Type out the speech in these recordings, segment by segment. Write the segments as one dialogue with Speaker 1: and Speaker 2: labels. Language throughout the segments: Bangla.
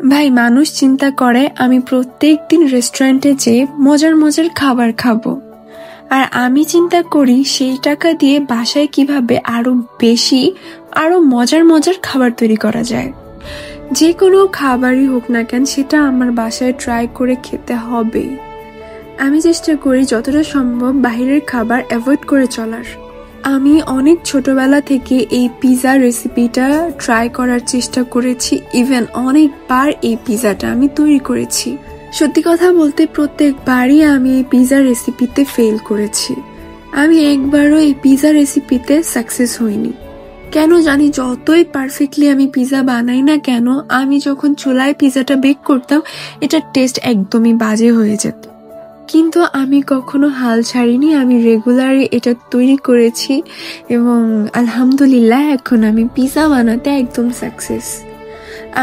Speaker 1: ভাই, মানুষ চিন্তা করে আমি প্রত্যেকদিন রেস্টুরেন্টে যেয়ে মজার মজার খাবার খাবো, আর আমি চিন্তা করি সেই টাকা দিয়ে বাসায় কিভাবে আরো মজার মজার খাবার তৈরি করা যায়। যে কোনো খাবারই হোক না কেন, সেটা আমার বাসায় ট্রাই করে খেতে হবে। আমি চেষ্টা করি যতটা সম্ভব বাইরের খাবার অ্যাভয়েড করে চলার। আমি অনেক ছোটবেলা থেকে এই পিৎজা রেসিপিটা ট্রাই করার চেষ্টা করেছি, ইভেন অনেকবার এই পিৎজাটা আমি তৈরি করেছি। সত্যি কথা বলতে প্রত্যেকবারই আমি এই পিৎজা রেসিপিতে ফেল করেছি। আমি একবারও এই পিৎজা রেসিপিতে সাকসেস হইনি। কেন জানি, যতই পারফেক্টলি আমি পিৎজা বানাই না কেন, আমি যখন চুলায় পিৎজাটা বেক করতাম এটার টেস্ট একদমই বাজে হয়ে যেত। কিন্তু আমি কখনো হাল ছাড়িনি, আমি রেগুলারই এটা তৈরি করেছি এবং আলহামদুলিল্লাহ এখন আমি পিৎজা বানাতে একদম সাকসেস।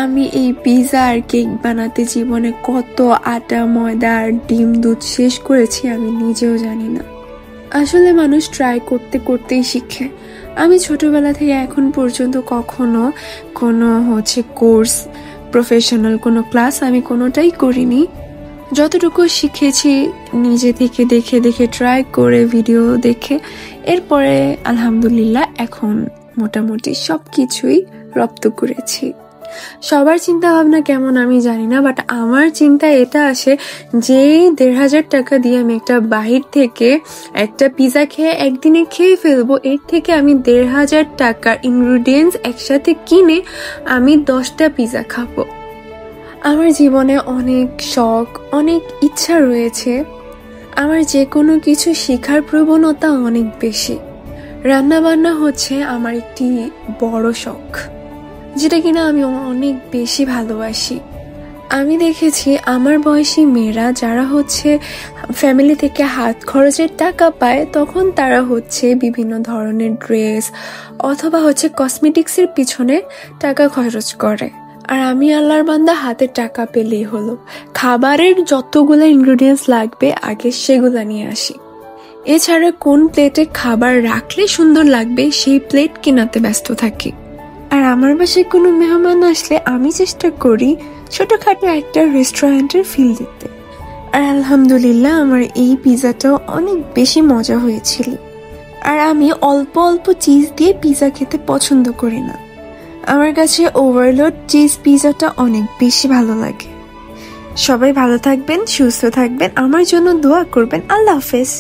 Speaker 1: আমি এই পিৎজা আর কেক বানাতে জীবনে কত আটা, ময়দা আর ডিম, দুধ শেষ করেছি আমি নিজেও জানি না। আসলে মানুষ ট্রাই করতে করতেই শিখে। আমি ছোটবেলা থেকে এখন পর্যন্ত কখনো কোনো কোর্স, প্রফেশনাল কোনো ক্লাস আমি কোনোটাই করিনি। যতটুকু শিখেছি নিজে থেকে দেখে দেখে, ট্রাই করে, ভিডিও দেখে, এরপরে আলহামদুলিল্লাহ এখন মোটামুটি সবকিছুই রপ্ত করেছি। সবার চিন্তা ভাবনা কেমন আমি জানি না, বাট আমার চিন্তা এটা আসে যে ১,৫০০ টাকা দিয়ে আমি একটা বাহির থেকে একটা পিৎজা খেয়ে একদিনে খেয়ে ফেলবো, এর থেকে আমি ১,৫০০ টাকার ইনগ্রিডিয়েন্টস একসাথে কিনে আমি 10টা পিৎজা খাবো। আমার জীবনে অনেক শখ, অনেক ইচ্ছা রয়েছে। আমার যে কোনো কিছু শেখার প্রবণতা অনেক বেশি। রান্না বান্না হচ্ছে আমার একটি বড় শখ, যেটা কিনা আমি অনেক বেশি ভালোবাসি। আমি দেখেছি আমার বয়সী মেয়েরা যারা ফ্যামিলি থেকে হাত খরচের টাকা পায়, তখন তারা বিভিন্ন ধরনের ড্রেস অথবা কসমেটিক্সের পিছনে টাকা খরচ করে। আর আমি আল্লাহর বান্দা, হাতে টাকা পেলেই হলো, খাবারের যতগুলো ইনগ্রিডিয়েন্টস লাগবে আগে সেগুলা নিয়ে আসি। এছাড়া কোন প্লেটে খাবার রাখলে সুন্দর লাগবে সেই প্লেট কেনাতে ব্যস্ত থাকি। আর আমার বাসায় কোনো মেহমান আসলে আমি চেষ্টা করি ছোটখাটো একটা রেস্টুরেন্টের ফিল দিতে। আর আলহামদুলিল্লাহ আমার এই পিৎজাটাও অনেক বেশি মজা হয়েছিল। আর আমি অল্প অল্প চিজ দিয়ে পিৎজা খেতে পছন্দ করি না, আমার কাছে ওভারলোড চিজ পিৎজাটা অনেক বেশি ভালো লাগে। সবাই ভালো থাকবেন, সুস্থ থাকবেন, আমার জন্য দোয়া করবেন। আল্লাহ হাফেজ।